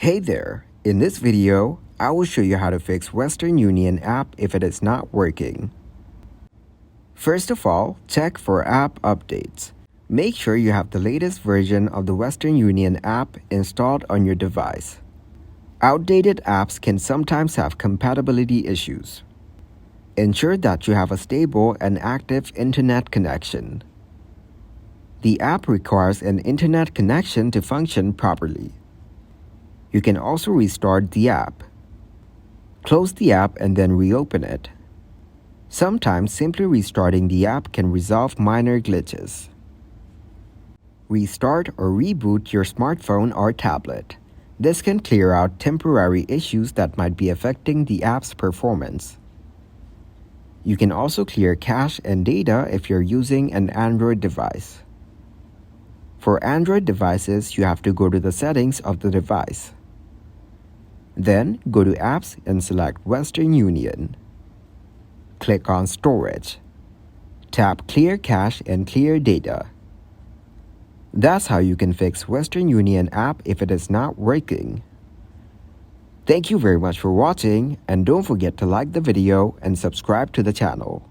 Hey there! In this video, I will show you how to fix Western Union app if it is not working. First of all, check for app updates. Make sure you have the latest version of the Western Union app installed on your device. Outdated apps can sometimes have compatibility issues. Ensure that you have a stable and active internet connection. The app requires an internet connection to function properly. You can also restart the app. Close the app and then reopen it. Sometimes simply restarting the app can resolve minor glitches. Restart or reboot your smartphone or tablet. This can clear out temporary issues that might be affecting the app's performance. You can also clear cache and data if you're using an Android device. For Android devices, you have to go to the settings of the device. Then, go to Apps and select Western Union. Click on Storage. Tap Clear Cache and Clear Data. That's how you can fix Western Union app if it is not working. Thank you very much for watching, and don't forget to like the video and subscribe to the channel.